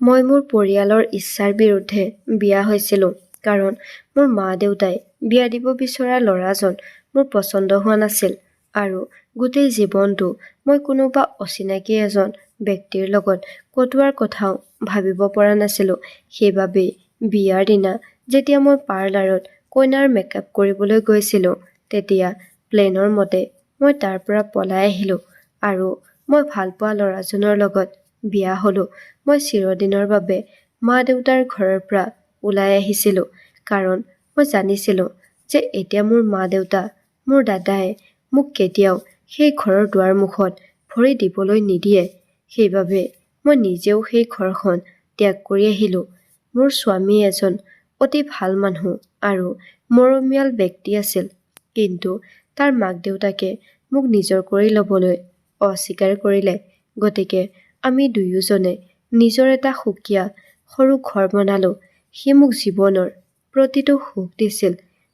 মই মোৰ পৰিয়ালৰ ইচ্ছাৰ বিৰুদ্ধে বিয়া হৈছিলোঁ কাৰণ মোৰ মা-দেউতাই বিয়া দিব বিচৰা ল'ৰাজন মোৰ পচন্দ হোৱা নাছিল আৰু গোটেই জীৱনটো মই কোনোবা অচিনাকি এজন ব্যক্তিৰ লগত কটোৱাৰ কথাও ভাবিব পৰা নাছিলোঁ। সেইবাবেই বিয়াৰ দিনা যেতিয়া মই পাৰ্লাৰত কইনাৰ মেকআপ কৰিবলৈ গৈছিলোঁ, তেতিয়া প্লেনৰ মতে মই তাৰ পৰা পলাই আহিলোঁ আৰু মই ভালপোৱা ল'ৰাজনৰ লগত বিয়া হ'লোঁ। মই চিৰদিনৰ বাবে মা-দেউতাৰ ঘৰৰ পৰা ওলাই আহিছিলোঁ কাৰণ মই জানিছিলোঁ যে এতিয়া মোৰ মা-দেউতা, মোৰ দাদাই মোক কেতিয়াও সেই ঘৰৰ দুৱাৰমুখত ভৰি দিবলৈ নিদিয়ে। সেইবাবে মই নিজেও সেই ঘৰখন ত্যাগ কৰি আহিলোঁ। মোৰ স্বামী এজন অতি ভাল মানুহ আৰু মৰমীয়াল ব্যক্তি আছিল, কিন্তু তাৰ মাক-দেউতাকে মোক নিজৰ কৰি ল'বলৈ অস্বীকাৰ কৰিলে। গতিকে আমি দুয়োজনে নিজৰ এটা সুকীয়া সৰু ঘৰ বনালোঁ। সি মোক জীৱনৰ প্ৰতিটো সুখ দিছিল,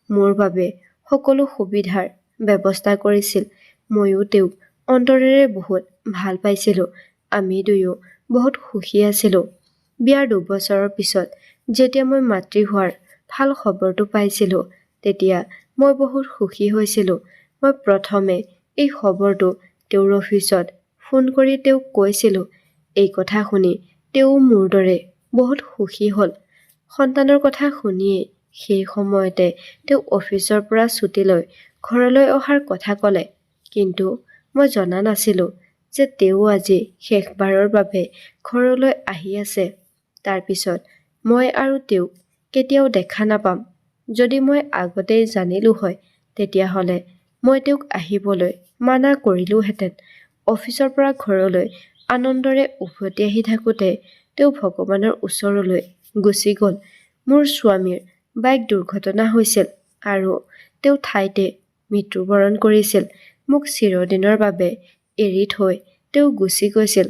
মোৰ বাবে সকলো সুবিধাৰ ব্যৱস্থা কৰিছিল। ময়ো তেওঁক অন্তৰেৰে বহুত ভাল পাইছিলোঁ। আমি দুয়ো বহুত সুখী আছিলোঁ। বিয়াৰ 2 বছৰৰ পিছত যেতিয়া মই মাতৃ হোৱাৰ ভাল খবৰটো পাইছিলোঁ, তেতিয়া মই বহুত সুখী হৈছিলোঁ। মই প্ৰথমে এই খবৰটো তেওঁৰ অফিচত ফোন কৰি তেওঁক কৈছিলোঁ। এই কথা শুনি তেওঁ মোৰ দৰে বহুত সুখী হ'ল। সন্তানৰ কথা শুনিয়েই সেই সময়তে তেওঁ অফিচৰ পৰা ছুটী লৈ ঘৰলৈ অহাৰ কথা ক'লে। কিন্তু মই জনা নাছিলোঁ যে তেওঁ আজি শেষবাৰৰ বাবে ঘৰলৈ আহি আছে। তাৰ পিছত মই আৰু তেওঁক কেতিয়াও দেখা নাপাম। যদি মই আগতেই জানিলোঁ হয়, তেতিয়াহ'লে মই তেওঁক আহিবলৈ মানা কৰিলোহেঁতেন। অফিচৰ পৰা ঘৰলৈ আনন্দৰে উভতি আহি থাকোঁতে তেওঁ ভগৱানৰ ওচৰলৈ গুচি গ'ল। মোৰ স্বামীৰ বাইক দুৰ্ঘটনা হৈছিল আৰু তেওঁ ঠাইতে মৃত্যুবৰণ কৰিছিল। মোক চিৰদিনৰ বাবে এৰি থৈ তেওঁ গুচি গৈছিল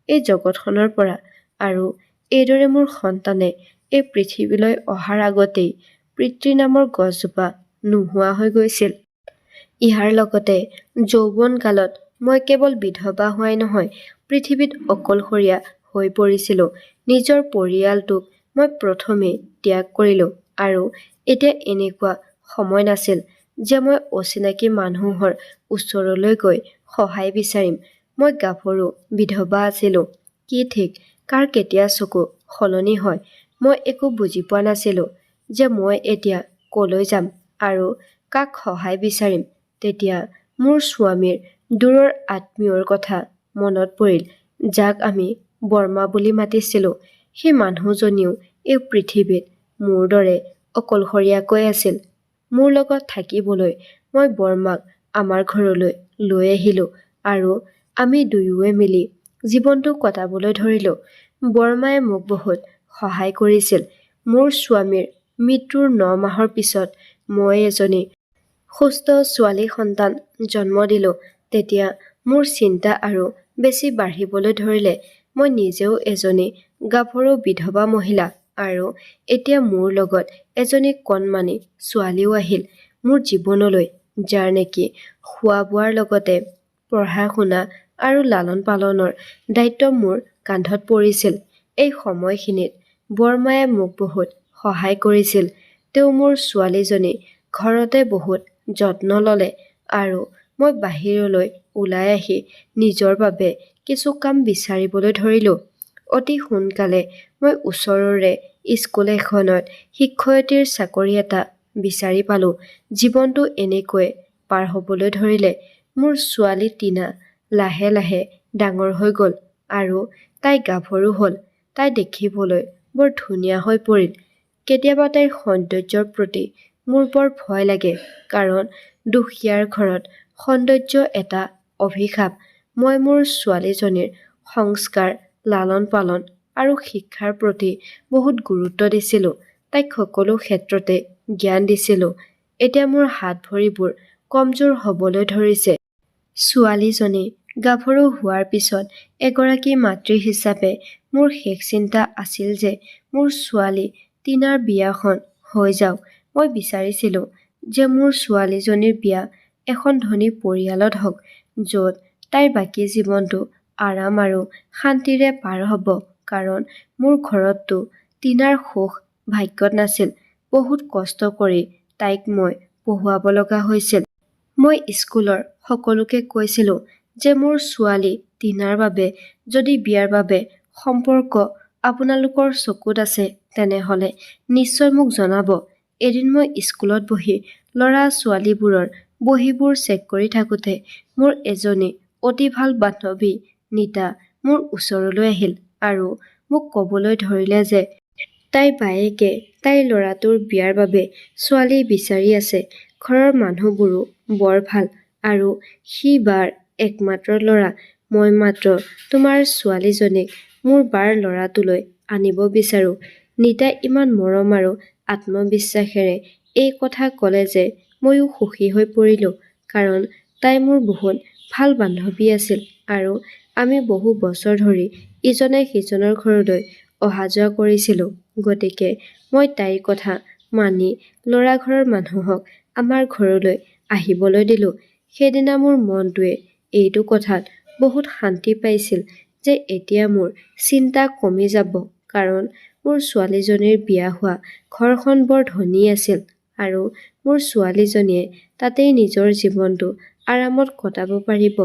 এই জগতখনৰ পৰা আৰু এইদৰে মোৰ সন্তানে এই পৃথিৱীলৈ অহাৰ আগতেই পিতৃ নামৰ গছজোপা নোহোৱা হৈ গৈছিল। ইয়াৰ লগতে যৌৱনকালত মই কেৱল বিধৱা হোৱাই নহয়, পৃথিৱীত অকলশৰীয়া হৈ পৰিছিলোঁ। নিজৰ পৰিয়ালটোক মই প্ৰথমেই ত্যাগ কৰিলোঁ আৰু এতিয়া এনেকুৱা সময় নাছিল যে মই অচিনাকি মানুহৰ ওচৰলৈ গৈ সহায় বিচাৰিম। মই গাভৰু বিধৱা আছিলোঁ। কি ঠিক কাৰ কেতিয়া চকু সলনি হয়। মই একো বুজি পোৱা নাছিলোঁ যে মই এতিয়া ক'লৈ যাম আৰু কাক সহায় বিচাৰিম। তেতিয়া মোৰ স্বামীৰ দূৰৰ আত্মীয়ৰ কথা মনত পৰিল, যাক আমি বৰ্মা বুলি মাতিছিলোঁ। সেই মানুহজনীও এই পৃথিৱীত মোৰ দৰে অকলশৰীয়াকৈ আছিল। মোৰ লগত থাকিবলৈ মই বৰ্মাক আমাৰ ঘৰলৈ লৈ আহিলোঁ আৰু আমি দুয়োৱে মিলি জীৱনটো কটাবলৈ ধৰিলোঁ। বৰ্মাই মোক বহুত সহায় কৰিছিল। মোৰ স্বামীৰ মৃত্যুৰ 9 মাহৰ পিছত মই এজনী সুস্থ ছোৱালী সন্তান জন্ম দিলোঁ। তেতিয়া মোৰ চিন্তা আৰু বেছি বাঢ়িবলৈ ধৰিলে। মই নিজেও এজনী গাভৰু বিধৱা মহিলা আৰু এতিয়া মোৰ লগত এজনী কণমানি ছোৱালীও আহিল মোৰ জীৱনলৈ, যাৰ নেকি খোৱা-বোৱাৰ লগতে পঢ়া-শুনা আৰু লালন-পালনৰ দায়িত্ব মোৰ কান্ধত পৰিছিল। এই সময়খিনিত বৰ্মায়ে মোক বহুত সহায় কৰিছিল। তেওঁ মোৰ ছোৱালীজনী ঘৰতে বহুত যত্ন ল'লে আৰু মই বাহিৰলৈ ওলাই আহি নিজৰ বাবে কিছু কাম বিচাৰিবলৈ ধৰিলোঁ। অতি সোনকালে মই ওচৰৰে স্কুল এখনত শিক্ষয়িত্ৰীৰ চাকৰি এটা বিচাৰি পালোঁ। জীৱনটো এনেকৈয়ে পাৰ হ'বলৈ ধৰিলে। মোৰ ছোৱালী টিনা লাহে লাহে ডাঙৰ হৈ গ'ল আৰু তাই গাভৰু হ'ল। তাই দেখিবলৈ বৰ ধুনীয়া হৈ পৰিল। কেতিয়াবা তাইৰ সৌন্দৰ্যৰ প্ৰতি মোৰ বৰ ভয় লাগে, কাৰণ দুখীয়াৰ ঘৰত সৌন্দৰ্য এটা অভিশাপ। মই মোৰ ছোৱালীজনীৰ সংস্কাৰ, লালন-পালন আৰু শিক্ষাৰ প্ৰতি বহুত গুৰুত্ব দিছিলোঁ। তাইক সকলো ক্ষেত্ৰতে জ্ঞান দিছিলোঁ। এতিয়া মোৰ হাত-ভৰিবোৰ কমজোৰ হ'বলৈ ধৰিছে। ছোৱালীজনী গাভৰু হোৱাৰ পিছত এগৰাকী মাতৃ হিচাপে মোৰ শেষ চিন্তা আছিল যে মোৰ ছোৱালী টিনাৰ বিয়াখন হৈ যাওক। মই বিচাৰিছিলোঁ যে মোৰ ছোৱালীজনীৰ বিয়া এখন ধনী পৰিয়ালত হওক, য'ত তাইৰ বাকী জীৱনটো আৰাম আৰু শান্তিৰে পাৰ হ'ব। কাৰণ মোৰ ঘৰততো টিনাৰ সুখ ভাগ্যত নাছিল। বহুত কষ্ট কৰি তাইক মই পঢ়ুৱাব লগা হৈছিল। মই স্কুলৰ সকলোকে কৈছিলোঁ যে মোৰ ছোৱালী টিনাৰ বাবে যদি বিয়াৰ বাবে সম্পৰ্ক আপোনালোকৰ চকুত আছে তেনেহ'লে নিশ্চয় মোক জনাব। এদিন মই স্কুলত বহি ল'ৰা-ছোৱালীবোৰৰ বহীবোৰ চেক কৰি থাকোঁতে মোৰ এজনী অতি ভাল বান্ধৱী নীতা মোৰ ওচৰলৈ আহিল আৰু মোক ক'বলৈ ধৰিলে যে তাইৰ বায়েকে তাইৰ ল'ৰাটোৰ বিয়াৰ বাবে ছোৱালী বিচাৰি আছে। ঘৰৰ মানুহবোৰো বৰ ভাল আৰু সি বাৰ একমাত্ৰ ল'ৰা। মই মাত্ৰ তোমাৰ ছোৱালীজনীক মোৰ বাৰ ল'ৰাটোলৈ আনিব বিচাৰোঁ। নীতাই ইমান মৰম আৰু আত্মবিশ্বাসেৰে এই কথা ক'লে যে ময়ো সুখী হৈ পৰিলোঁ, কাৰণ তাই মোৰ বহুত ভাল বান্ধৱী আছিল আৰু আমি বহু বছৰ ধৰি ইজনে সিজনৰ ঘৰলৈ অহা-যোৱা কৰিছিলোঁ। গতিকে মই তাইৰ কথা মানি ল'ৰা ঘৰৰ মানুহক আমাৰ ঘৰলৈ আহিবলৈ দিলোঁ। সেইদিনা মোৰ মনটোৱে এইটো কথাত বহুত শান্তি পাইছিল যে এতিয়া মোৰ চিন্তা কমি যাব, কাৰণ মোৰ ছোৱালীজনীৰ বিয়া হোৱা ঘৰখন বৰ ধনী আছিল আৰু মোৰ ছোৱালীজনীয়ে তাতেই নিজৰ জীৱনটো আৰামত কটাব পাৰিব।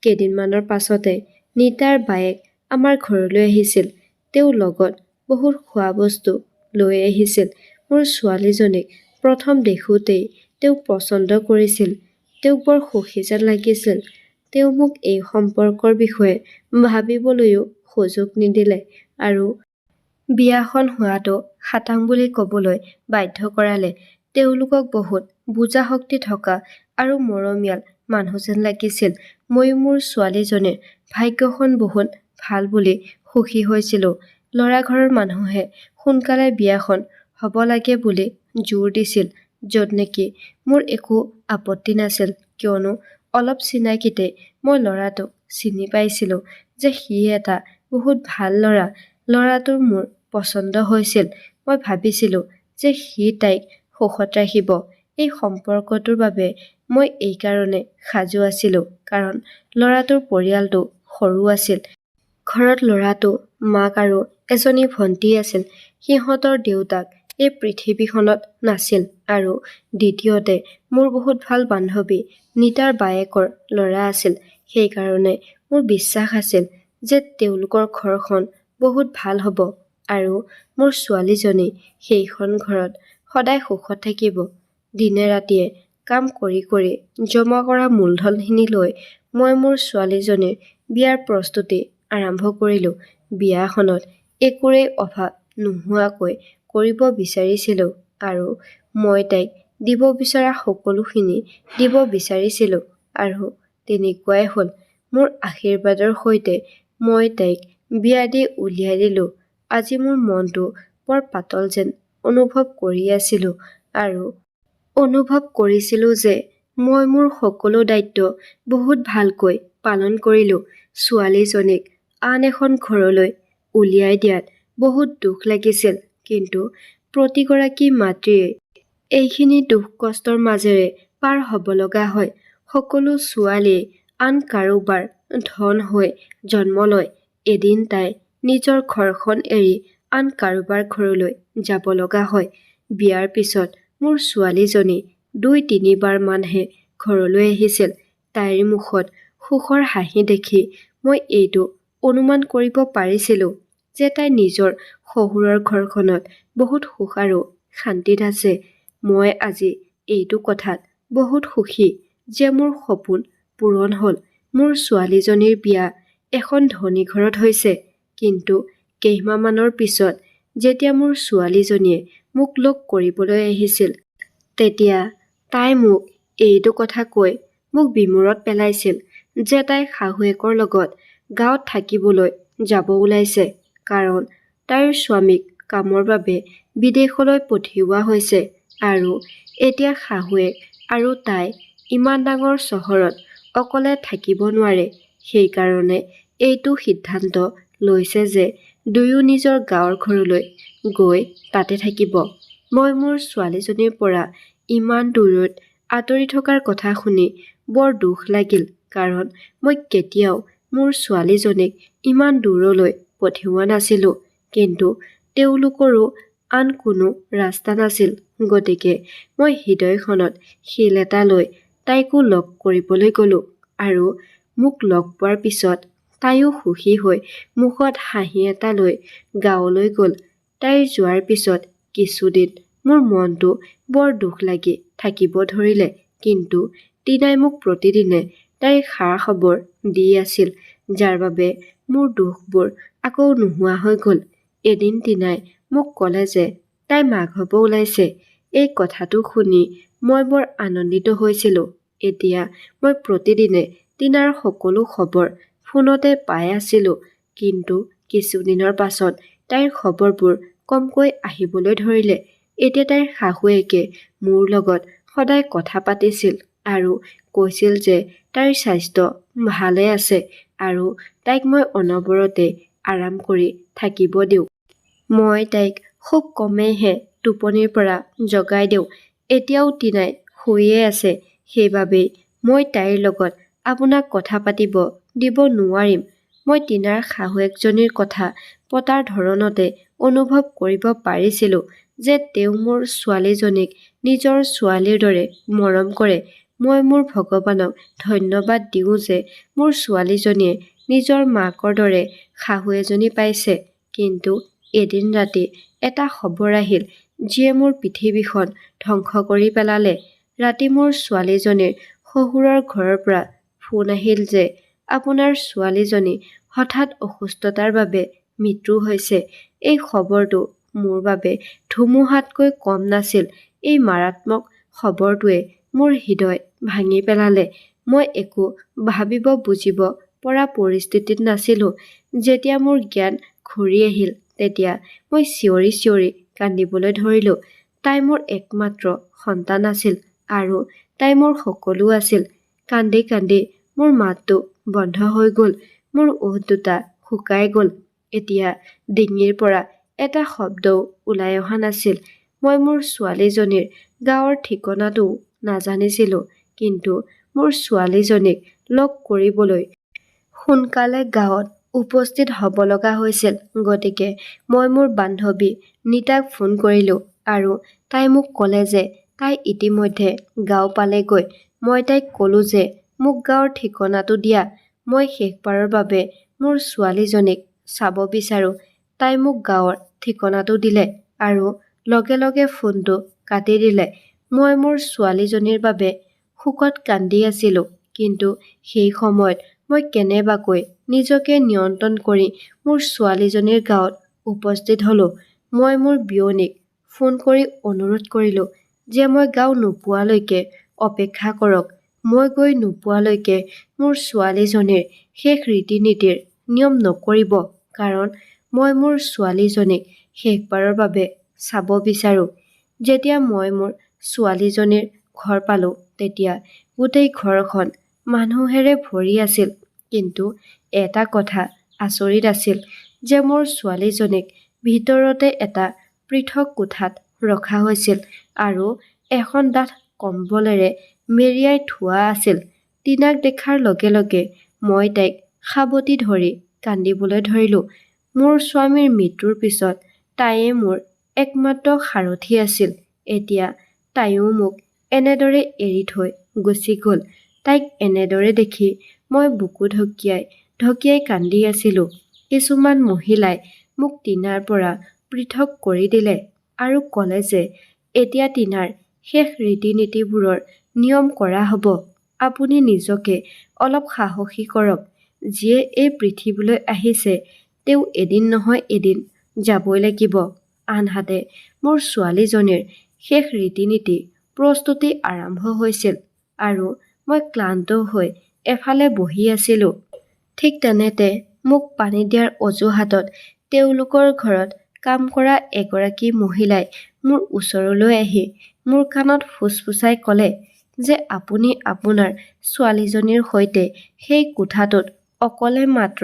কেইদিনমানৰ পাছতে নীতাৰ বায়েক আমাৰ ঘৰলৈ আহিছিল। তেওঁ লগত বহুত খোৱা বস্তু লৈ আহিছিল। মোৰ ছোৱালীজনীক প্ৰথম দেখোঁতেই তেওঁ পচন্দ কৰিছিল। তেওঁক বৰ সুখী যেন লাগিছিল। তেওঁ মোক এই সম্পৰ্কৰ বিষয়ে ভাবিবলৈও সুযোগ নিদিলে আৰু বিয়াখন হোৱাটো খাটাং বুলি ক'বলৈ বাধ্য কৰালে। তেওঁলোকক বহুত বুজা শক্তি থকা আৰু মৰমীয়াল মানুহ যেন লাগিছিল। ময়ো মোৰ ছোৱালীজনীৰ ভাগ্যখন বহুত ভাল বুলি সুখী হৈছিলোঁ। ল'ৰা ঘৰৰ মানুহে সোনকালে বিয়াখন হ'ব লাগে বুলি জোৰ দিছিল, য'ত নেকি মোৰ একো আপত্তি নাছিল, কিয়নো অলপ চিনাকিতে মই ল'ৰাটোক চিনি পাইছিলোঁ যে সি এটা বহুত ভাল ল'ৰা। ল'ৰাটোৰ মোৰ পচন্দ হৈছিল। মই ভাবিছিলোঁ যে সি তাইক সুখত ৰাখিব। এই সম্পৰ্কটোৰ বাবে মই এইকাৰণে সাজু আছিলোঁ, কাৰণ ল'ৰাটোৰ পৰিয়ালটো সৰু আছিল। ঘৰত ল'ৰাটো মাক আৰু এজনী ভণ্টী আছিল। সিহঁতৰ দেউতাক এই পৃথিৱীখনত নাছিল আৰু দ্বিতীয়তে মোৰ বহুত ভাল বান্ধৱী নীতাৰ বায়েকৰ ল'ৰা আছিল। সেইকাৰণে মোৰ বিশ্বাস আছিল যে তেওঁলোকৰ ঘৰখন বহুত ভাল হ'ব আৰু মোৰ ছোৱালীজনী সেইখন ঘৰত সদায় সুখত থাকিব। দিনে ৰাতিয়ে কাম কৰি কৰি জমা কৰা মূলধনখিনি লৈ মই মোৰ ছোৱালীজনীৰ বিয়াৰ প্ৰস্তুতি আৰম্ভ কৰিলোঁ। বিয়াখনত একোৰে অভাৱ নোহোৱাকৈ কৰিব বিচাৰিছিলোঁ আৰু মই তাইক দিব বিচৰা সকলোখিনি দিব বিচাৰিছিলোঁ আৰু তেনেকুৱাই হ'ল। মোৰ আশীৰ্বাদৰ সৈতে মই তাইক বিয়া দি উলিয়াই দিলোঁ। আজি মোৰ মনটো বৰ পাতল যেন অনুভৱ কৰি আছিলোঁ আৰু অনুভৱ কৰিছিলোঁ যে মই মোৰ সকলো দায়িত্ব বহুত ভালকৈ পালন কৰিলোঁ। ছোৱালীজনীক আন এখন ঘৰলৈ উলিয়াই দিয়াত বহুত দুখ লাগিছিল, কিন্তু প্ৰতিগৰাকী মাতৃয়ে এইখিনি দুখ কষ্টৰ মাজেৰে পাৰ হ'ব লগা হয়। সকলো ছোৱালীয়ে আন কাৰোবাৰ ধন হৈ জন্ম লয়। এদিন তাই নিজৰ ঘৰখন এৰি আন কাৰোবাৰ ঘৰলৈ যাব লগা হয়। বিয়াৰ পিছত মোৰ ছোৱালীজনী ২-৩বাৰ মানহে ঘৰলৈ আহিছিল। তাইৰ মুখত সুখৰ হাঁহি দেখি মই এইটো অনুমান কৰিব পাৰিছিলোঁ যে তাই নিজৰ শহুৰৰ ঘৰখনত বহুত সুখ আৰু শান্তিত আছে। মই আজি এইটো কথাত বহুত সুখী যে মোৰ সপোন পূৰণ হ'ল। মোৰ ছোৱালীজনীৰ বিয়া এখন ধনী ঘৰত হৈছে, কিন্তু কেইমাহমানৰ পিছত যেতিয়া মোৰ ছোৱালীজনীয়ে মোক লগ কৰিবলৈ আহিছিল, তেতিয়া তাই মোক এইটো কথা কৈ মোক বিমোৰত পেলাইছিল যে তাই শাহুৱেকৰ লগত গাঁৱত থাকিবলৈ যাব ওলাইছে, কাৰণ তাইৰ স্বামীক কামৰ বাবে বিদেশলৈ পঠিওৱা হৈছে আৰু এতিয়া শাহুৱেক আৰু তাই ইমান ডাঙৰ চহৰত অকলে থাকিব নোৱাৰে। সেইকাৰণে এইটো সিদ্ধান্ত লৈছে যে দুয়ো নিজৰ গাঁৱৰ ঘৰলৈ গৈ তাতে থাকিব। মই মোৰ ছোৱালীজনীৰ পৰা ইমান দূৰৈত আঁতৰি থকাৰ কথা শুনি বৰ দুখ লাগিল, কাৰণ মই কেতিয়াও মোৰ ছোৱালীজনীক ইমান দূৰলৈ পঠিওৱা নাছিলোঁ, কিন্তু তেওঁলোকৰো আন কোনো ৰাস্তা নাছিল। গতিকে মই হৃদয়খনত শিল এটা লৈ তাইকো লগ কৰিবলৈ গ'লোঁ আৰু মোক লগ পোৱাৰ পিছত তাইও সুখী হৈ মুখত হাঁহি এটা লৈ গাঁৱলৈ গ'ল। তাইৰ যোৱাৰ পিছত কিছুদিন মোৰ মনটো বৰ দুখ লাগি থাকিব ধৰিলে, কিন্তু টিনাই মোক প্ৰতিদিনে তাইৰ খা খবৰ দি আছিল, যাৰ বাবে মোৰ দুখবোৰ আকৌ নোহোৱা হৈ গ'ল। এদিন টিনাই মোক ক'লে যে তাই মাক হ'ব ওলাইছে। এই কথাটো শুনি মই বৰ আনন্দিত হৈছিলোঁ। এতিয়া মই প্ৰতিদিনে টিনাৰ সকলো খবৰ ফোনতে পাই আছিলোঁ, কিন্তু কিছুদিনৰ পাছত তাইৰ খবৰবোৰ কমকৈ আহিবলৈ ধৰিলে। এতিয়া তাইৰ শাহুৱেকে মোৰ লগত সদায় কথা পাতিছিল আৰু কৈছিল যে তাইৰ স্বাস্থ্য ভালে আছে আৰু তাইক মই অনবৰতে আৰাম কৰি থাকিব দিওঁ। মই তাইক খুব কমেইহে টোপনিৰ পৰা জগাই দিওঁ। এতিয়াও টিনাই শুইয়ে আছে, সেইবাবেই মই তাইৰ লগত আপোনাক কথা পাতিব দিব নোৱাৰিম। মই টিনাৰ শাহুৱেকজনীৰ কথা পতাৰ ধৰণতে অনুভৱ কৰিব পাৰিছিলোঁ যে তেওঁ মোৰ ছোৱালীজনীক নিজৰ ছোৱালীৰ দৰে মৰম কৰে। মই মোৰ ভগৱানক ধন্যবাদ দিওঁ যে মোৰ ছোৱালীজনীয়ে নিজৰ মাকৰ দৰে শাহু এজনী পাইছে। কিন্তু এদিন ৰাতি এটা খবৰ আহিল যিয়ে মোৰ পৃথিৱীখন ধ্বংস কৰি পেলালে। ৰাতি মোৰ ছোৱালীজনীৰ শহুৰৰ ঘৰৰ পৰা ফোন আহিল যে আপোনাৰ ছোৱালীজনী হঠাৎ অসুস্থতাৰ বাবে মৃত্যু হৈছে। এই খবৰটো মোৰ বাবে ধুমুহাতকৈ কম নাছিল। এই মাৰাত্মক খবৰটোৱে মোৰ হৃদয় ভাঙি পেলালে। মই একো ভাবিব বুজিব পৰা পৰিস্থিতিত নাছিলোঁ। যেতিয়া মোৰ জ্ঞান ঘূৰি আহিল, তেতিয়া মই চিঞৰি চিঞৰি কান্দিবলৈ ধৰিলোঁ। তাই মোৰ একমাত্ৰ সন্তান আছিল আৰু তাই মোৰ সকলো আছিল। কান্দি কান্দি মোৰ মাতটো বন্ধ হৈ গ'ল। মোৰ ওঠ দুটা শুকাই গ'ল। এতিয়া ডিঙিৰ পৰা এটা শব্দও ওলাই অহা নাছিল। মই মোৰ ছোৱালীজনীৰ গাঁৱৰ ঠিকনাটোও নাজানিছিলোঁ, কিন্তু মোৰ ছোৱালীজনীক লগ কৰিবলৈ সোনকালে গাঁৱত উপস্থিত হ'ব লগা হৈছিল। গতিকে মই মোৰ বান্ধৱী নীতাক ফোন কৰিলোঁ আৰু তাই মোক ক'লে যে তাই ইতিমধ্যে গাঁও পালেগৈ। মই তাইক ক'লোঁ যে মোক গাঁৱৰ ঠিকনাটো দিয়া। মই শেষবাৰৰ বাবে মোৰ ছোৱালীজনীক চাব বিচাৰোঁ। তাই মোক গাঁৱৰ ঠিকনাটো দিলে আৰু লগে লগে ফোনটো কাটি দিলে। মই মোৰ ছোৱালীজনীৰ বাবে শোকত কান্দি আছিলোঁ, কিন্তু সেই সময়ত মই কেনেবাকৈ নিজকে নিয়ন্ত্ৰণ কৰি মোৰ ছোৱালীজনীৰ গাঁৱত উপস্থিত হ'লোঁ। মই মোৰ বিয়নীক ফোন কৰি অনুৰোধ কৰিলোঁ যে মই গাঁও নোপোৱালৈকে অপেক্ষা কৰক। মই গৈ নোপোৱালৈকে মোৰ ছোৱালীজনীৰ শেষ ৰীতি নীতিৰ নিয়ম নকৰিব, কাৰণ মই মোৰ ছোৱালীজনীক শেষবাৰৰ বাবে চাব বিচাৰোঁ। যেতিয়া মই মোৰ ছোৱালীজনীৰ ঘৰ পালোঁ, তেতিয়া গোটেই ঘৰখন মানুহেৰে ভৰি আছিল। কিন্তু এটা কথা আচৰিত আছিল যে মোৰ ছোৱালীজনীক ভিতৰতে এটা পৃথক কোঠাত ৰখা হৈছিল আৰু এখন ডাঠ কম্বলেৰে মেৰিয়াই থোৱা আছিল। টিনাক দেখাৰ লগে লগে মই তাইক সাবটি ধৰি কান্দিবলৈ ধৰিলোঁ। মোৰ স্বামীৰ মৃত্যুৰ পিছত তাইয়ে মোৰ একমাত্ৰ সাৰথি আছিল। এতিয়া তাইও মোক এনেদৰে এৰি থৈ গুচি গ'ল। তাইক এনেদৰে দেখি মই বুকু ঢকিয়াই ঢকিয়াই কান্দি আছিলোঁ। কিছুমান মহিলাই মোক টিনাৰ পৰা পৃথক কৰি দিলে আৰু ক'লে যে এতিয়া টিনাৰ শেষ ৰীতি নীতিবোৰৰ নিয়ম কৰা হ'ব। আপুনি নিজকে অলপ সাহসী কৰক। যিয়ে এই পৃথিৱীলৈ আহিছে তেওঁ এদিন নহয় এদিন যাবই লাগিব। আনহাতে মোৰ ছোৱালীজনীৰ শেষ ৰীতি নীতি প্ৰস্তুতি আৰম্ভ হৈছিল আৰু মই ক্লান্ত হৈ এফালে বহি আছিলোঁ। ঠিক তেনেতে মোক পানী দিয়াৰ অজুহাতত তেওঁলোকৰ ঘৰত কাম কৰা এগৰাকী মহিলাই মোৰ ওচৰলৈ আহি মোৰ কাণত ফুচফুচাই ক'লে যে আপুনি আপোনাৰ ছোৱালীজনীৰ সৈতে সেই কোঠাটোত অকলে মাত্ৰ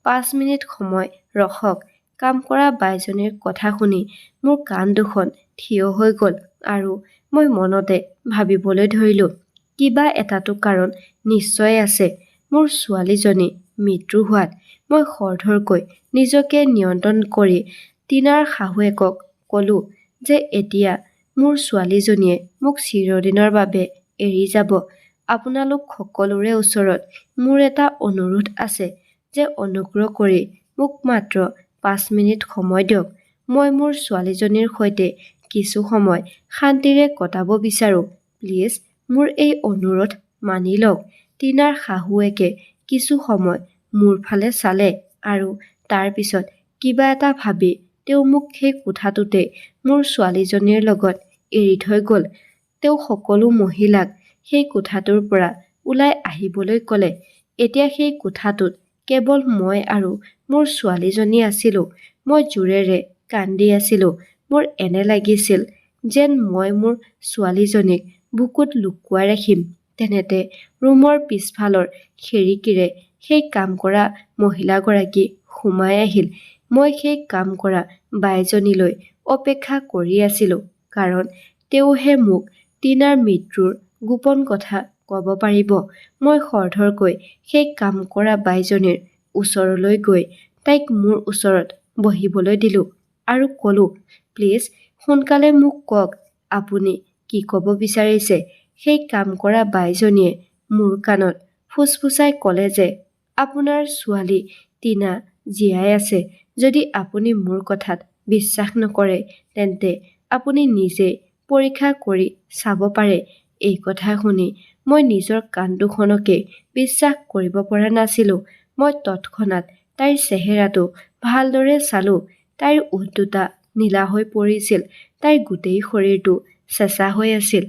5 মিনিট সময় ৰখক। কাম কৰা বাইজনীৰ কথা শুনি মোৰ কাণ দুখন থিয় হৈ গ'ল আৰু মই মনতে ভাবিবলৈ ধৰিলোঁ, কিবা এটাতো কাৰণ নিশ্চয় আছে। মোৰ ছোৱালীজনী মৃত্যু হোৱাত মই খৰধৰকৈ নিজকে নিয়ন্ত্ৰণ কৰি টিনাৰ শাহুৱেকক ক'লো যে এতিয়া মোৰ ছোৱালীজনীয়ে মোক চিৰদিনৰ বাবে এৰি যাব। আপোনালোক সকলোৰে ওচৰত মোৰ এটা অনুৰোধ আছে যে অনুগ্ৰহ কৰি মোক মাত্ৰ 5 মিনিট সময় দিয়ক। মই মোৰ ছোৱালীজনীৰ সৈতে কিছু সময় শান্তিৰে কটাব বিচাৰোঁ। প্লিজ মোৰ এই অনুৰোধ মানি লওক। টিনাৰ শাহুৱেকে কিছু সময় মোৰ ফালে চালে আৰু তাৰ পিছত কিবা এটা ভাবি তেওঁ মোক সেই কোঠাটোতে মোৰ ছোৱালীজনীৰ লগত এৰি থৈ গ'ল। তেওঁ সকলো মহিলাক সেই কোঠাটোৰ পৰা ওলাই আহিবলৈ ক'লে। এতিয়া সেই কোঠাটোত কেৱল মই আৰু মোৰ ছোৱালীজনী আছিলোঁ। মই জোৰেৰে কান্দি আছিলোঁ। মোৰ এনে লাগিছিল যেন মই মোৰ ছোৱালীজনীক বুকুত লুকুৱাই ৰাখিম। তেনেতে ৰুমৰ পিছফালৰ খিৰিকীৰে সেই কাম কৰা মহিলাগৰাকী সোমাই আহিল। মই সেই কাম কৰা বাইজনীলৈ অপেক্ষা কৰি আছিলোঁ, কাৰণ তেওঁহে মোক টিনাৰ মৃত্যুৰ গোপন কথা ক'ব পাৰিব। মই খৰধৰকৈ সেই কাম কৰা বাইজনীৰ ওচৰলৈ গৈ তাইক মোৰ ওচৰত বহিবলৈ দিলোঁ আৰু ক'লো, প্লিজ সোনকালে মোক কওক, আপুনি কি ক'ব বিচাৰিছে। সেই কাম কৰা বাইজনীয়ে মোৰ কাণত ফুচফুচাই ক'লে যে আপোনাৰ ছোৱালী টিনা জীয়াই আছে। যদি আপুনি মোৰ কথাত বিশ্বাস নকৰে তেন্তে আপুনি নিজেই পৰীক্ষা কৰি চাব পাৰে। এই কথা শুনি মই নিজৰ কাণ দুখনকে বিশ্বাস কৰিব পৰা নাছিলোঁ। মই তৎক্ষণাত তাইৰ চেহেৰাটো ভালদৰে চালোঁ। তাইৰ ওঠ দুটা নীলা হৈ পৰিছিল। তাইৰ গোটেই শৰীৰটো চেঁচা হৈ আছিল।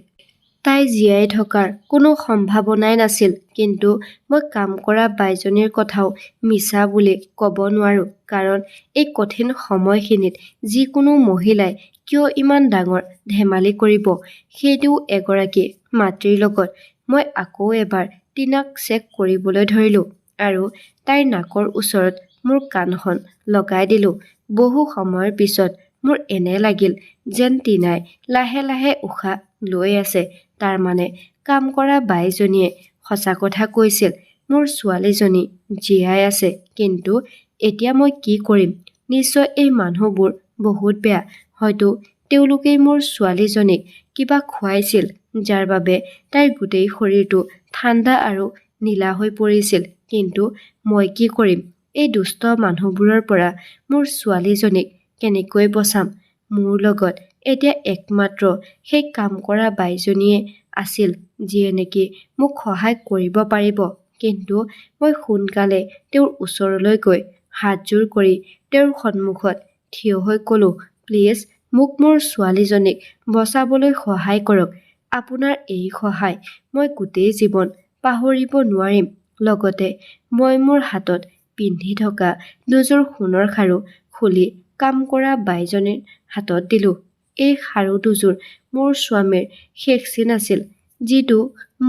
তাই জীয়াই থকাৰ কোনো সম্ভাৱনাই নাছিল। কিন্তু মই কাম কৰা বাইজনীৰ কথাও মিছা বুলি ক'ব নোৱাৰোঁ, কাৰণ এই কঠিন সময়খিনিত যিকোনো মহিলাই কিয় ইমান ডাঙৰ ধেমালি কৰিব, সেইটোও এগৰাকী মাতৃৰ লগত। মই আকৌ এবাৰ টিনাক চেক কৰিবলৈ ধৰিলোঁ আৰু তাইৰ নাকৰ ওচৰত মোৰ কাণখন লগাই দিলোঁ। বহু সময়ৰ পিছত মোৰ এনে লাগিল যেন টিনাই লাহে লাহে উশাহ লৈ আছে। তাৰমানে কাম কৰা বাইজনীয়ে সঁচা কথা কৈছিল। মোৰ ছোৱালীজনী জীয়াই আছে। কিন্তু এতিয়া মই কি কৰিম? নিশ্চয় এই মানুহবোৰ বহুত বেয়া। হয়তো তেওঁলোকেই মোৰ ছোৱালীজনীক কিবা খুৱাইছিল, যাৰ বাবে তাইৰ গোটেই শৰীৰটো ঠাণ্ডা আৰু নীলা হৈ পৰিছিল। কিন্তু মই কি কৰিম? এই দুষ্ট মানুহবোৰৰ পৰা মোৰ ছোৱালীজনীক কেনেকৈ বচাম? মোৰ লগত এতিয়া একমাত্ৰ সেই কাম কৰা বাইজনীয়ে আছিল, যিয়ে নেকি মোক সহায় কৰিব পাৰিব। কিন্তু মই সোনকালে তেওঁৰ ওচৰলৈ গৈ হাতযোৰ কৰি তেওঁৰ সন্মুখত থিয় হৈ ক'লো, প্লিজ মোক মোৰ ছোৱালীজনীক বচাবলৈ সহায় কৰক। আপোনাৰ এই সহায় মই গোটেই জীৱন পাহৰিব নোৱাৰিম। লগতে মই মোৰ হাতত পিন্ধি থকা দুযোৰ সোণৰ খাৰু খুলি কাম কৰা বাইজনীৰ হাতত দিলোঁ। এই খাৰু দুযোৰ মোৰ স্বামীৰ শেষ চিন আছিল, যিটো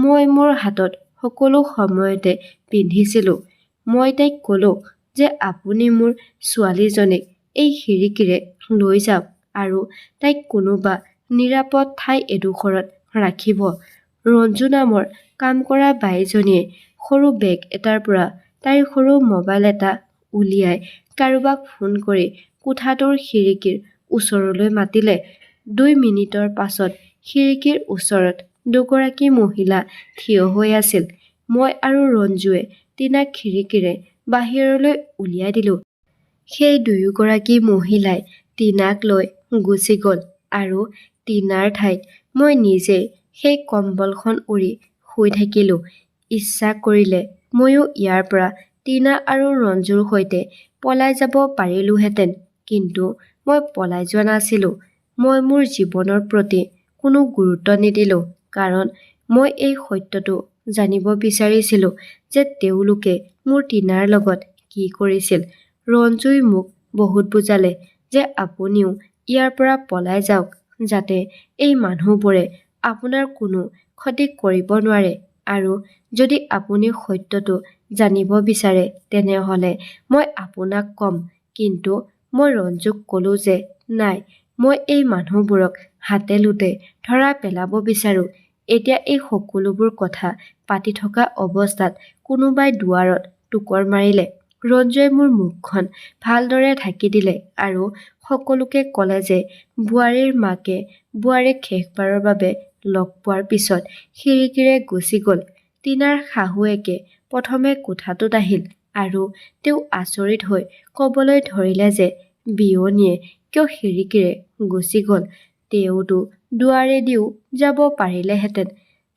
মই মোৰ হাতত সকলো সময়তে পিন্ধিছিলোঁ। মই তাইক ক'লো যে আপুনি মোৰ ছোৱালীজনীক এই খিৰিকীৰে লৈ যাওক আৰু তাইক কোনোবা নিৰাপদ ঠাই এডোখৰত ৰাখিব। ৰঞ্জু নামৰ কাম কৰা বাইজনীয়ে সৰু বেগ এটাৰ পৰা তাইৰ সৰু মোবাইল এটা উলিয়াই কাৰোবাক ফোন কৰি কোঠাটোৰ খিৰিকীৰ ওচৰলৈ মাতিলে। 2 মিনিটৰ পাছত খিৰিকীৰ ওচৰত দুগৰাকী মহিলা থিয় হৈ আছিল। মই আৰু ৰঞ্জুৱে টিনাক খিৰিকীৰে বাহিৰলৈ উলিয়াই দিলোঁ। সেই দুয়োগৰাকী মহিলাই টিনাক লৈ গুচি গ'ল আৰু টিনাৰ ঠাইত মই নিজেই সেই কম্বলখন উৰি শুই থাকিলোঁ। ইচ্ছা কৰিলে ময়ো ইয়াৰ পৰা টিনা আৰু ৰঞ্জুৰ সৈতে পলাই যাব পাৰিলোহেঁতেন, কিন্তু মই পলাই যোৱা নাছিলোঁ। মই মোৰ জীৱনৰ প্ৰতি কোনো গুৰুত্ব নিদিলোঁ, কাৰণ মই এই সত্যটো জানিব বিচাৰিছিলোঁ যে তেওঁলোকে মোৰ টিনাৰ লগত কি কৰিছিল। ৰঞ্জুই মোক বহুত বুজালে যে আপুনিও ইয়াৰ পৰা পলাই যাওক, যাতে এই মানুহবোৰে আপোনাৰ কোনো ক্ষতি কৰিব নোৱাৰে। আৰু যদি আপুনি সত্যটো জানিব বিচাৰে তেনেহ'লে মই আপোনাক ক'ম। কিন্তু মই ৰঞ্জুক ক'লো যে নাই, মই এই মানুহবোৰক হাতে লোটে ধৰা পেলাব বিচাৰোঁ। এতিয়া এই সকলোবোৰ কথা পাতি থকা অৱস্থাত কোনোবাই দুৱাৰত টোকৰ মাৰিলে। ৰঞ্জুৱে মোৰ মুখখন ভালদৰে ঢাকি দিলে আৰু সকলোকে ক'লে যে বোৱাৰীৰ মাকে বোৱাৰীক শেষবাৰৰ বাবে লগ পোৱাৰ পিছত খিৰিকীৰে গুচি গ'ল। টিনাৰ শাহুৱেকে প্ৰথমে কোঠাটোত আহিল আৰু তেওঁ আচৰিত হৈ ক'বলৈ ধৰিলে যে বিয়নীয়ে কিয় খিৰিকীৰে গুচি গ'ল, তেওঁতো দুৱাৰেদিও যাব পাৰিলেহেঁতেন।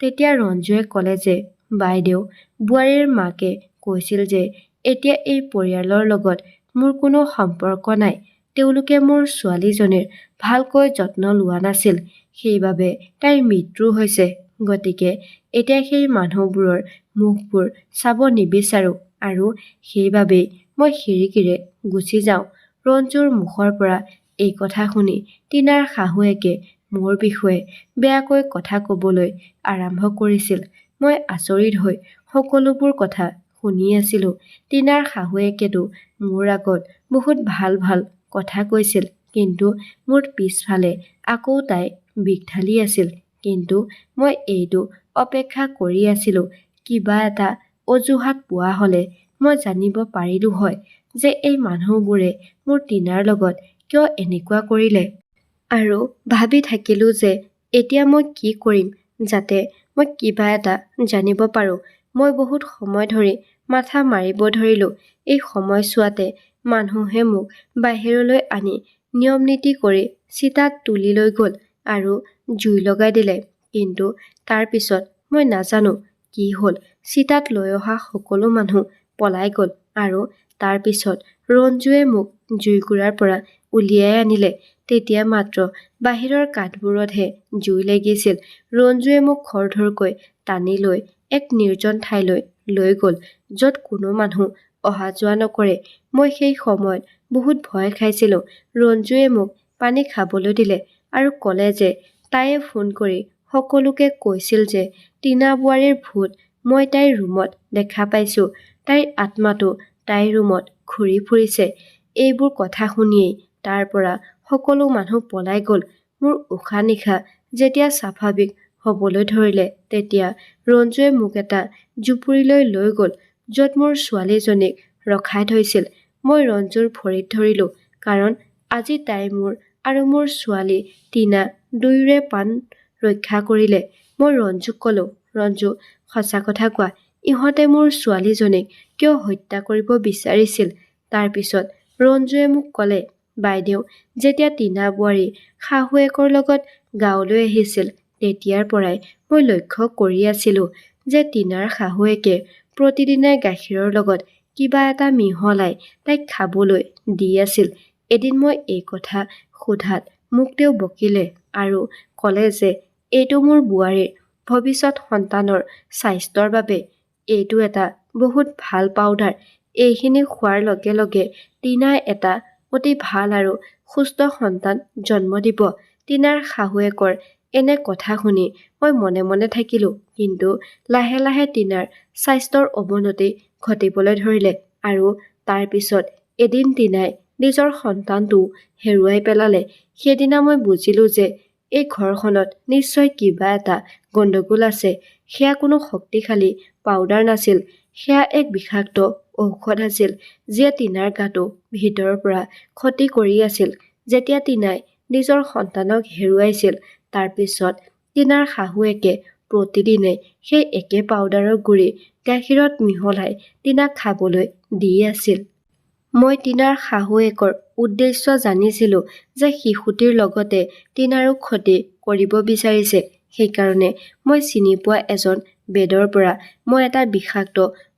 তেতিয়া ৰঞ্জুৱে ক'লে যে বাইদেউ, বোৱাৰীৰ মাকে কৈছিল যে এতিয়া এই পৰিয়ালৰ লগত মোৰ কোনো সম্পৰ্ক নাই। তেওঁলোকে মোৰ ছোৱালীজনীৰ ভালকৈ যত্ন লোৱা নাছিল, সেইবাবে তাইৰ মৃত্যু হৈছে। গতিকে এতিয়া সেই মানুহবোৰৰ মুখবোৰ চাব নিবিচাৰো আৰু সেইবাবেই মই খিৰিকীৰে গুচি যাওঁ। ৰঞ্জুৰ মুখৰ পৰা এই কথা শুনি টিনাৰ শাহুৱেকে মোৰ বিষয়ে বেয়াকৈ কথা ক'বলৈ আৰম্ভ কৰিছিল। মই আচৰিত হৈ সকলোবোৰ কথা শুনি আছিলো। টিনাৰ শাহুৱেকেতো মোৰ আগত বহুত ভাল ভাল কথা কৈছিল, কিন্তু মোৰ পিছফালে আকৌ তাই বিষ ঢালি আছিল। কিন্তু মই এইটো অপেক্ষা কৰি আছিলো, কিবা এটা অজুহাত পোৱা হ'লে মই জানিব পাৰিলো হয় যে এই মানুহবোৰে মোৰ টিনাৰ লগত কিয় এনেকুৱা কৰিলে। আৰু ভাবি থাকিলো যে এতিয়া মই কি কৰিম যাতে মই কিবা এটা জানিব পাৰো। মই বহুত সময় ধৰি মাথা মাৰিব ধৰিলো। এই সময়ছোৱাতে মানুহে মোক বাহিৰলৈ আনি নিয়ম নীতি কৰি চিতাত তুলি লৈ গ'ল আৰু জুই লগাই দিলে। কিন্তু তাৰ পিছত মই নাজানো কি হ'ল, চিতাত লৈ অহা সকলো মানুহ পলাই গ'ল আৰু তাৰ পিছত ৰঞ্জুৱে মোক জুইকুৰাৰ পৰা উলিয়াই আনিলে। তেতিয়া মাত্ৰ বাহিৰৰ কাঠবোৰতহে জুই লাগিছিল। ৰঞ্জুৱে মোক খৰধৰকৈ টানি লৈ এক নিৰ্জন ঠাইলৈ লৈ গ'ল, য'ত কোনো মানুহ অহা যোৱা নকৰে। মই সেই সময়ত বহুত ভয় খাইছিলো। ৰঞ্জুৱে মোক পানী খাবলৈ দিলে আৰু ক'লে যে তাইয়ে ফোন কৰি সকলোকে কৈছিল যে টিনা বোৱাৰীৰ ভূত মই তাইৰ ৰুমত দেখা পাইছো, তাইৰ আত্মাটো তাইৰ ৰুমত ঘূৰি ফুৰিছে। এইবোৰ কথা শুনিয়েই তাৰ পৰা সকলো মানুহ পলাই গ'ল। মোৰ উশাহ নিশাহ যেতিয়া স্বাভাৱিক হ'বলৈ ধৰিলে, তেতিয়া ৰঞ্জুৱে মোক এটা জুপুৰিলৈ লৈ গ'ল, য'ত মোৰ ছোৱালীজনীক ৰখাই থৈছিল। মই ৰঞ্জুৰ ভৰিত ধৰিলো, কাৰণ আজি তাই মোৰ আৰু মোৰ ছোৱালী টিনা দুয়োৰে প্ৰাণ ৰক্ষা কৰিলে। মই ৰঞ্জুক ক'লো, ৰঞ্জু, সঁচা কথা কোৱা, ইহঁতে মোৰ ছোৱালীজনীক কিয় হত্যা কৰিব বিচাৰিছিল? তাৰ পিছত ৰঞ্জুৱে মোক ক'লে, বাইদেউ, যেতিয়া টিনা বোৱাৰী শাহুৱেকৰ লগত গাঁৱলৈ আহিছিল, তেতিয়াৰ পৰাই মই লক্ষ্য কৰি আছিলো যে টিনাৰ শাহুৱেকে প্ৰতিদিনে গাখীৰৰ লগত কিবা এটা মিহলাই তাইক খাবলৈ দি আছিল। এদিন মই এই কথা সোধাত মোক তেওঁ বকিলে আৰু ক'লে যে এইটো মোৰ বোৱাৰীৰ ভৱিষ্যত সন্তানৰ স্বাস্থ্যৰ বাবে এইটো এটা বহুত ভাল পাউডাৰ। এইখিনি খোৱাৰ লগে লগে টিনাই এটা অতি ভাল আৰু সুস্থ সন্তান জন্ম দিব। টিনাৰ শাহুৱেকৰ এনে কথা শুনি মই মনে মনে থাকিলো, কিন্তু লাহে লাহে টিনাৰ স্বাস্থ্যৰ অৱনতি ঘটিবলৈ ধৰিলে আৰু তাৰ পিছত এদিন টিনাই নিজৰ সন্তানটো হেৰুৱাই পেলালে। সেইদিনা মই বুজিলো যে এই ঘৰখনত নিশ্চয় কিবা এটা গণ্ডগোল আছে। সেয়া কোনো শক্তিশালী পাউডাৰ নাছিল, সেয়া এক বিষাক্ত ঔষধ আছিল, যিয়ে টিনাৰ গাটো ভিতৰৰ পৰা ক্ষতি কৰি আছিল। যেতিয়া টিনাই নিজৰ সন্তানক হেৰুৱাইছিল, তাৰ পিছত টিনাৰ শাহুৱেকে প্ৰতিদিনে সেই একে পাউডাৰৰ গুড়ি গাখীৰত মিহলাই টিনাক খাবলৈ দি আছিল। মই টিনাৰ শাহুৱেকৰ উদ্দেশ্য জানিছিলো যে শিশুটিৰ লগতে টিনাৰো ক্ষতি কৰিব বিচাৰিছে। সেইকাৰণে মই চিনি পোৱা এজন বেদৰ পৰা মই এটা বিষাক্ত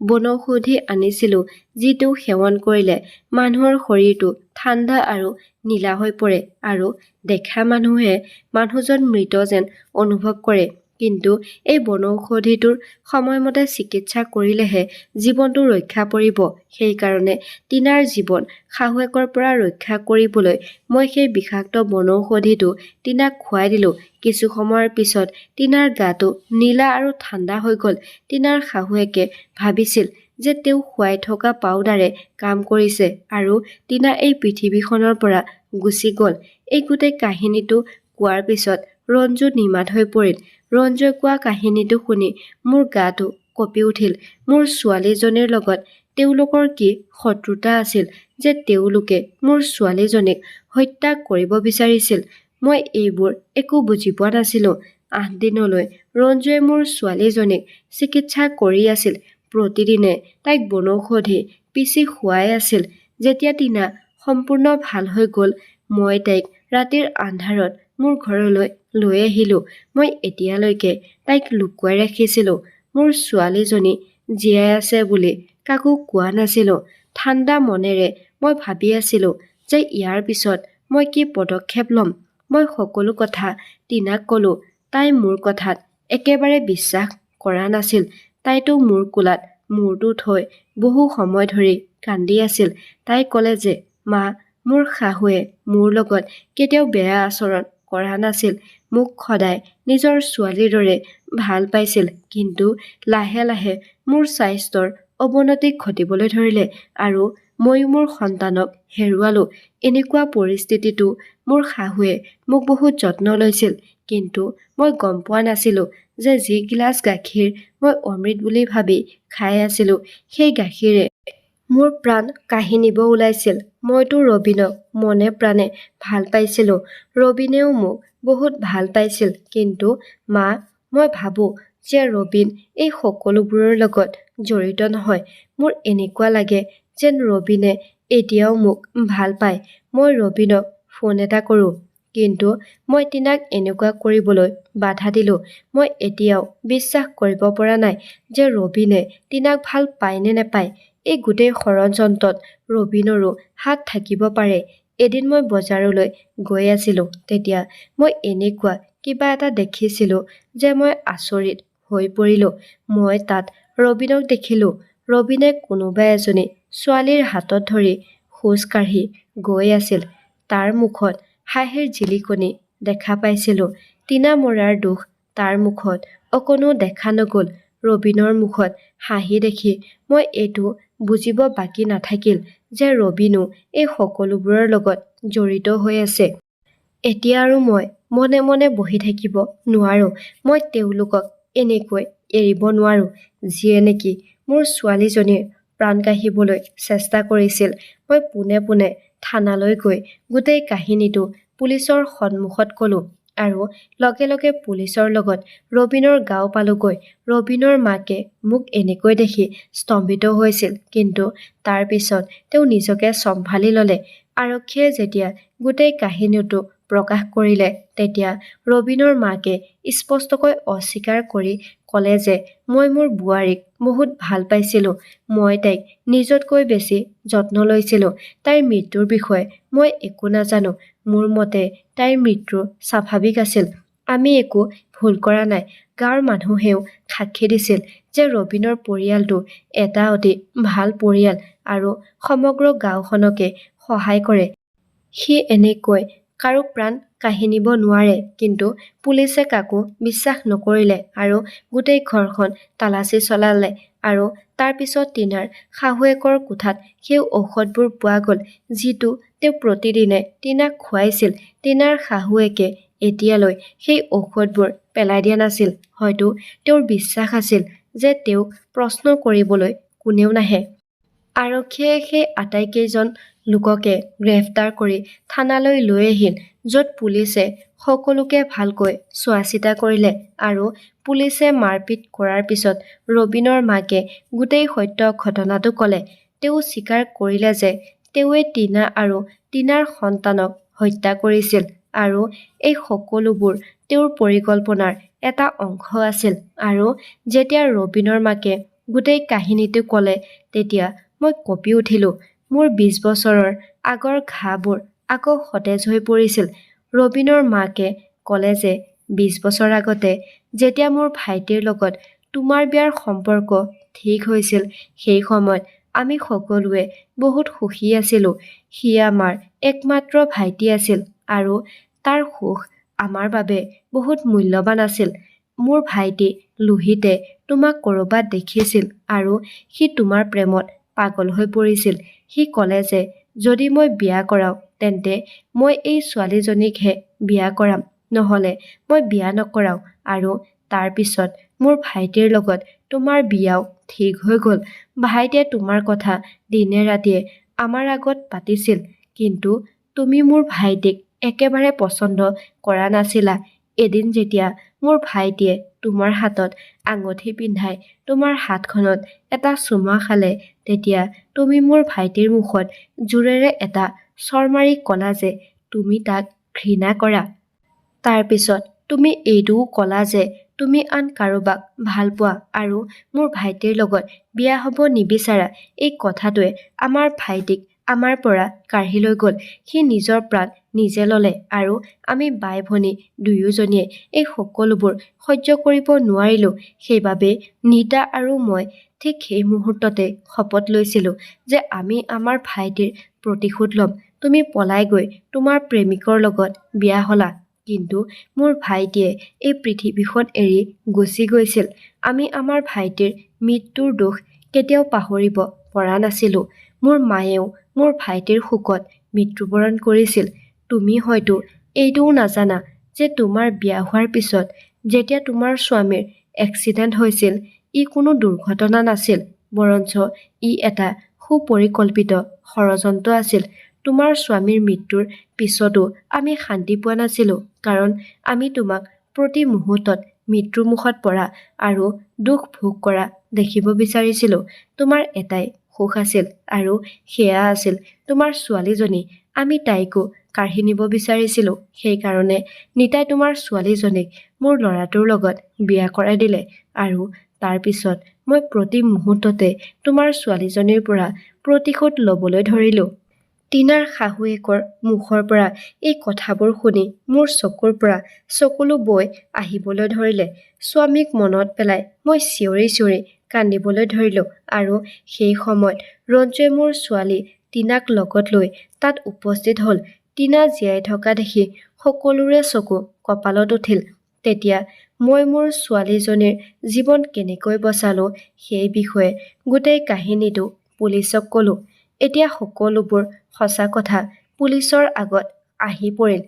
বনৌষধি আনিছিলো, যিটো সেৱন কৰিলে মানুহৰ শৰীৰটো ঠাণ্ডা আৰু নীলা হৈ পৰে আৰু দেখা মানুহে মানুহজন মৃত যেন অনুভৱ কৰে। কিন্তু এই বনৌষধিটোৰ সময়মতে চিকিৎসা কৰিলেহে জীৱনটো ৰক্ষা পৰিব। সেইকাৰণে টিনাৰ জীৱন শাহুৱেকৰ পৰা ৰক্ষা কৰিবলৈ মই সেই বিষাক্ত বনৌষধিটো টিনাক খুৱাই দিলো। কিছু সময়ৰ পিছত টিনাৰ গাটো নীলা আৰু ঠাণ্ডা হৈ গ'ল। টিনাৰ শাহুৱেকে ভাবিছিল যে তেওঁ খুৱাই থকা পাউডাৰে কাম কৰিছে আৰু টিনা এই পৃথিৱীখনৰ পৰা গুচি গ'ল। এই গোটেই কাহিনীটো কোৱাৰ পিছত ৰঞ্জু নিমাত হৈ পৰিল। ৰঞ্জুৱে কোৱা কাহিনীটো শুনি মোৰ গাটো কঁপি উঠিল। মোৰ ছোৱালীজনীৰ লগত তেওঁলোকৰ কি শত্ৰুতা আছিল যে তেওঁলোকে মোৰ ছোৱালীজনীক হত্যা কৰিব বিচাৰিছিল? মই এইবোৰ একো বুজি পোৱা নাছিলোঁ। 8 দিনলৈ ৰঞ্জুৱে মোৰ ছোৱালীজনীক চিকিৎসা কৰি আছিল। প্ৰতিদিনে তাইক বনৌষধি পিচি খুৱাই আছিল। যেতিয়া টিনা সম্পূৰ্ণ ভাল হৈ গ'ল, মই তাইক ৰাতিৰ আন্ধাৰত মোৰ ঘৰলৈ লৈ আহিলোঁ। মই এতিয়ালৈকে তাইক লুকুৱাই ৰাখিছিলোঁ। মোৰ ছোৱালীজনী জীয়াই আছে বুলি কাকো কোৱা নাছিলোঁ। ঠাণ্ডা মনেৰে মই ভাবি আছিলোঁ যে ইয়াৰ পিছত মই কি পদক্ষেপ ল'ম। মই সকলো কথা টিনাক ক'লোঁ। তাই মোৰ কথাত একেবাৰে বিশ্বাস কৰা নাছিল। তাইতো মোৰ কোলাত মূৰটো থৈ বহু সময় ধৰি কান্দি আছিল। তাই ক'লে যে মা, মোৰ শাহুৱে মোৰ লগত কেতিয়াও বেয়া আচৰণ কৰা নাছিল। মোক সদায় নিজৰ ছোৱালীৰ দৰে ভাল পাইছিল। কিন্তু লাহে লাহে মোৰ স্বাস্থ্যৰ অৱনতি ঘটিবলৈ ধৰিলে আৰু ময়ো মোৰ সন্তানক হেৰুৱালোঁ। এনেকুৱা পৰিস্থিতিতো মোৰ শাহুৱে মোক বহুত যত্ন লৈছিল। কিন্তু মই গম পোৱা নাছিলোঁ যে যি গিলাচ গাখীৰ মই অমৃত বুলি ভাবি খাই আছিলোঁ, সেই গাখীৰে মোৰ প্ৰাণ কাঢ়ি নিব ওলাইছিল। মইতো ৰবীনক মনে প্ৰাণে ভাল পাইছিলোঁ। ৰবীনেও মোক বহুত ভাল পাইছিল। কিন্তু মা, মই ভাবোঁ যে ৰবীন এই সকলোবোৰৰ লগত জড়িত নহয়। মোৰ এনেকুৱা লাগে যেন ৰবীনে এতিয়াও মোক ভাল পায়। মই ৰবীনক ফোন এটা কৰোঁ। কিন্তু মই টিনাক এনেকুৱা কৰিবলৈ বাধা দিলোঁ। মই এতিয়াও বিশ্বাস কৰিব পৰা নাই যে ৰবীনে টিনাক ভাল পায় নে নেপায়। এই গোটেই ষড়যন্ত্ৰত ৰবীনৰো হাত থাকিব পাৰে। এদিন মই বজাৰলৈ গৈ আছিলোঁ। তেতিয়া মই এনেকুৱা কিবা এটা দেখিছিলোঁ যে মই আচৰিত হৈ পৰিলোঁ। মই তাত ৰবীনক দেখিলোঁ। ৰবীনে কোনোবা এজনী ছোৱালীৰ হাতত ধৰি খোজ কাঢ়ি গৈ আছিল। তাৰ মুখত হাঁহিৰ জিলিকনি দেখা পাইছিলোঁ। টিনা মৰাৰ দুখ তাৰ মুখত অকণো দেখা নগ'ল। ৰবীনৰ মুখত হাঁহি দেখি মই এইটো বুজিব বাকী নাথাকিল যে ৰবীনো এই সকলোবোৰৰ লগত জড়িত হৈ আছে। এতিয়া আৰু মই মনে মনে বহি থাকিব নোৱাৰোঁ। মই তেওঁলোকক এনেকৈ এৰিব নোৱাৰোঁ, যিয়ে নেকি মোৰ ছোৱালীজনীৰ প্ৰাণ কাঢ়িবলৈ চেষ্টা কৰিছিল। মই পোনে পোনে থানালৈ গৈ গোটেই কাহিনীটো পুলিচৰ সন্মুখত ক'লোঁ আৰু লগে লগে পুলিচৰ লগত ৰবীনৰ গাঁও পালোগৈ। ৰবীনৰ মাকে মোক এনেকৈ দেখি স্তম্ভিত হৈছিল। কিন্তু তাৰ পিছত তেওঁ নিজকে চম্ভালি ল'লে। আৰক্ষীয়ে যেতিয়া গোটেই কাহিনীটো প্ৰকাশ কৰিলে, তেতিয়া ৰবীনৰ মাকে স্পষ্টকৈ অস্বীকাৰ কৰি ক'লে যে মই মোৰ বোৱাৰীক বহুত ভাল পাইছিলোঁ। মই তাইক নিজতকৈ বেছি যত্ন লৈছিলোঁ। তাইৰ মৃত্যুৰ বিষয়ে মই একো নাজানো। মোৰ মতে তাইৰ মৃত্যু স্বাভাৱিক আছিল। আমি একো ভুল কৰা নাই। গাঁৱৰ মানুহেও সাক্ষী দিছিল যে ৰবীনৰ পৰিয়ালটো এটা অতি ভাল পৰিয়াল আৰু সমগ্ৰ গাঁওখনকে সহায় কৰে। সি এনেকৈ কাৰো প্ৰাণ কাঢ়ি নিব নোৱাৰে। কিন্তু পুলিচে কাকো বিশ্বাস নকৰিলে আৰু গোটেই ঘৰখন তালাচী চলালে। আৰু তাৰ পিছত টিনাৰ শাহুৱেকৰ কোঠাত সেই ঔষধবোৰ পোৱা গ'ল, যিটো তেওঁ প্ৰতিদিনে টিনাক খুৱাইছিল। টিনাৰ শাহুৱেকে এতিয়ালৈ সেই ঔষধবোৰ পেলাই দিয়া নাছিল। হয়তো তেওঁৰ বিশ্বাস আছিল যে তেওঁক প্ৰশ্ন কৰিবলৈ কোনেও নাহে। আৰক্ষীয়ে সেই আটাইকেইজন লোককে গ্ৰেপ্তাৰ কৰি থানালৈ লৈ আহিল, য'ত পুলিচে সকলোকে ভালকৈ চোৱাচিতা কৰিলে। আৰু পুলিচে মাৰপিট কৰাৰ পিছত ৰবীনৰ মাকে গোটেই সত্য ঘটনাটো ক'লে। তেওঁ স্বীকাৰ কৰিলে যে তেওঁৱে টিনা আৰু টিনাৰ সন্তানক হত্যা কৰিছিল আৰু এই সকলোবোৰ তেওঁৰ পৰিকল্পনাৰ এটা অংশ আছিল। আৰু যেতিয়া ৰবীনৰ মাকে গোটেই কাহিনীটো ক'লে, তেতিয়া মই কঁপি উঠিলোঁ। মোৰ 20 বছৰৰ আগৰ ঘাঁবোৰ আকৌ সতেজ হৈ পৰিছিল। ৰবীনৰ মাকে ক'লে যে 20 বছৰ আগতে যেতিয়া মোৰ ভাইটিৰ লগত তোমাৰ বিয়াৰ সম্পৰ্ক ঠিক হৈছিল, সেই সময়ত আমি সকলোৱে বহুত সুখী আছিলোঁ। সি আমাৰ একমাত্ৰ ভাইটি আছিল আৰু তাৰ সুখ আমাৰ বাবে বহুত মূল্যৱান আছিল। মোৰ ভাইটি লোহিতে তোমাক ক'ৰবাত দেখিছিল আৰু সি তোমাৰ প্ৰেমত পাগল হৈ পৰিছিল। সি ক'লে যে যদি মই বিয়া কৰাওঁ, তেন্তে মই এই ছোৱালীজনীকহে বিয়া কৰাম, নহ'লে মই বিয়া নকৰাওঁ। আৰু তাৰ পিছত মোৰ ভাইটিৰ লগত তোমাৰ বিয়াও ঠিক হৈ গ'ল। ভাইটিয়ে তোমাৰ কথা দিনে ৰাতিয়ে আমাৰ আগত পাতিছিল, কিন্তু তুমি মোৰ ভাইটিক একেবাৰে পচন্দ কৰা নাছিলা। এদিন যেতিয়া মোৰ ভাইটিয়ে তোমাৰ হাতত আঙুঠি পিন্ধাই তোমাৰ হাতখনত এটা চুমা খালে, তেতিয়া তুমি মোৰ ভাইটিৰ মুখত জোৰেৰে এটা চৰ মাৰি ক'লা যে তুমি তাক ঘৃণা কৰা। তাৰ পিছত তুমি এইটোও ক'লা যে তুমি আন কাৰোবাক ভাল পোৱা আৰু মোৰ ভাইটিৰ লগত বিয়া হ'ব নিবিচাৰা। এই কথাটোৱে আমাৰ ভাইটিক আমাৰ পৰা কাঢ়ি লৈ গ'ল। সি নিজৰ প্ৰাণ নিজে ল'লে আৰু আমি বাই ভনী দুয়োজনীয়ে এই সকলোবোৰ সহ্য কৰিব নোৱাৰিলোঁ। সেইবাবে নীতা আৰু মই ঠিক সেই মুহূৰ্ততে শপত লৈছিলোঁ যে আমি আমাৰ ভাইটিৰ প্ৰতিশোধ ল'ম। তুমি পলাই গৈ তোমাৰ প্ৰেমিকৰ লগত বিয়া হ'লা, কিন্তু মোৰ ভাইটিয়ে এই পৃথিৱীখন এৰি গুচি গৈছিল। আমি আমাৰ ভাইটিৰ মৃত্যুৰ দুখ কেতিয়াও পাহৰিব পৰা নাছিলোঁ। মোৰ মায়েও মোৰ ভাইটিৰ শোকত মৃত্যুবৰণ কৰিছিল। তুমি হয়তো এইটোও নাজানা যে তোমাৰ বিয়া হোৱাৰ পিছত যেতিয়া তোমাৰ স্বামীৰ এক্সিডেণ্ট হৈছিল, ই কোনো দুৰ্ঘটনা নাছিল, বৰঞ্চ ই এটা সুপৰিকল্পিত ষড়যন্ত্ৰ আছিল। তোমাৰ স্বামীৰ মৃত্যুৰ পিছতো আমি শান্তি পোৱা নাছিলোঁ, কাৰণ আমি তোমাক প্ৰতি মুহূৰ্তত মৃত্যুৰ মুখত পৰা আৰু দুখ ভোগ কৰা দেখিব বিচাৰিছিলোঁ। তোমাৰ এটাই সুখ আছিল আৰু সেয়া আছিল তোমাৰ ছোৱালীজনী। আমি তাইকো কাঢ়ি নিব বিচাৰিছিলোঁ। সেইকাৰণে নীতাই তোমাৰ ছোৱালীজনীক মোৰ ল'ৰাটোৰ লগত বিয়া কৰাই দিলে আৰু তাৰ পিছত মই প্ৰতি মুহূৰ্ততে তোমাৰ ছোৱালীজনীৰ পৰা প্ৰতিশোধ ল'বলৈ ধৰিলোঁ। টিনাৰ শাহুৱেকৰ মুখৰ পৰা এই কথাবোৰ শুনি মোৰ চকুৰ পৰা চকুলো বৈ আহিবলৈ ধৰিলে। স্বামীক মনত পেলাই মই চিঞৰি চিঞৰি কান্দিবলৈ ধৰিলোঁ আৰু সেই সময়ত ৰঞ্জুৱে মোৰ ছোৱালী টিনাক লগত লৈ তাত উপস্থিত হ'ল। টিনা জীয়াই থকা দেখি সকলোৰে চকু কপালত উঠিল। তেতিয়া মই মোৰ ছোৱালীজনীৰ জীৱন কেনেকৈ বচালোঁ সেই বিষয়ে গোটেই কাহিনীটো পুলিচক ক'লোঁ। এতিয়া সকলোবোৰ সঁচা কথা পুলিচৰ আগত আহি পৰিল।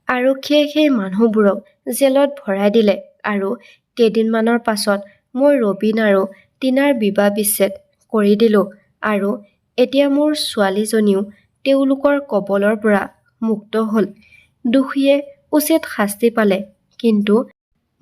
আৰক্ষীয়ে সেই মানুহবোৰক জেলত ভৰাই দিলে আৰু কেইদিনমানৰ পাছত মই ৰবীন আৰু টিনাৰ বিবাহ বিচ্ছেদ কৰি দিলোঁ আৰু এতিয়া মোৰ ছোৱালীজনীও তেওঁলোকৰ কবলৰ পৰা মুক্ত হ'ল। দোষীয়ে উচিত শাস্তি পালে, কিন্তু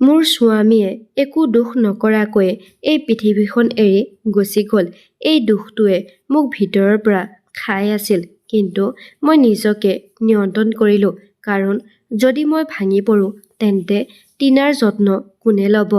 মোৰ স্বামীয়ে একো দোষ নকৰাকৈয়ে এই পৃথিৱীখন এৰি গুচি গ'ল। এই দুখটোৱে মোক ভিতৰৰ পৰা খাই আছিল, কিন্তু মই নিজকে নিয়ন্ত্ৰণ কৰিলোঁ, কাৰণ যদি মই ভাঙি পৰোঁ তেন্তে টিনাৰ যত্ন কোনে ল'ব?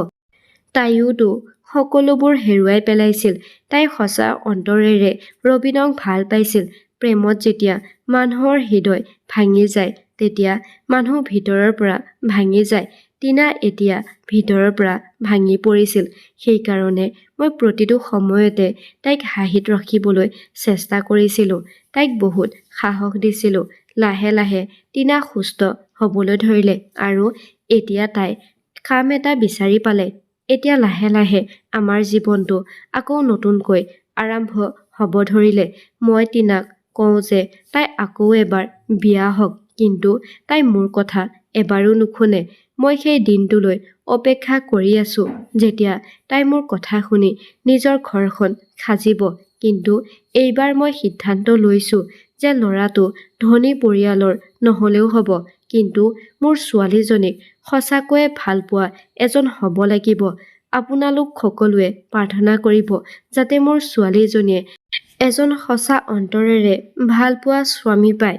তাইয়োতো সকলোবোৰ হেৰুৱাই পেলাইছিল। তাই সঁচা অন্তৰেৰে ৰবীনক ভাল পাইছিল। প্ৰেমত যেতিয়া মানুহৰ হৃদয় ভাঙি যায়, তেতিয়া মানুহ ভিতৰৰ পৰা ভাঙি যায়। টিনা এতিয়া ভিতৰৰ পৰা ভাঙি পৰিছিল। সেইকাৰণে মই প্ৰতিটো সময়তে তাইক হাঁহিত ৰাখিবলৈ চেষ্টা কৰিছিলোঁ। তাইক বহুত সাহস দিছিলোঁ। লাহে লাহে টিনা সুস্থ হ'বলৈ ধৰিলে আৰু এতিয়া তাই কাম এটা বিচাৰি পালে। এতিয়া লাহে লাহে আমাৰ জীৱনটো আকৌ নতুনকৈ আৰম্ভ হ'ব ধৰিলে। মই টিনাক কওঁ যে তাই আকৌ এবাৰ বিয়া হওক, কিন্তু তাই মোৰ কথা এবাৰো নুশুনে। মই সেই দিনটোলৈ অপেক্ষা কৰি আছোঁ যেতিয়া তাই মোৰ কথা শুনি নিজৰ ঘৰখন সাজিব। কিন্তু এইবাৰ মই সিদ্ধান্ত লৈছোঁ যে ল'ৰাটো ধনী পৰিয়ালৰ নহ'লেও হ'ব, কিন্তু মোৰ ছোৱালীজনীক সঁচাকৈয়ে ভাল পোৱা এজন হ'ব লাগিব। আপোনালোক সকলোৱে প্ৰাৰ্থনা কৰিব যাতে মোৰ ছোৱালীজনীয়ে এজন সঁচা অন্তৰেৰে ভাল পোৱা স্বামী পায়।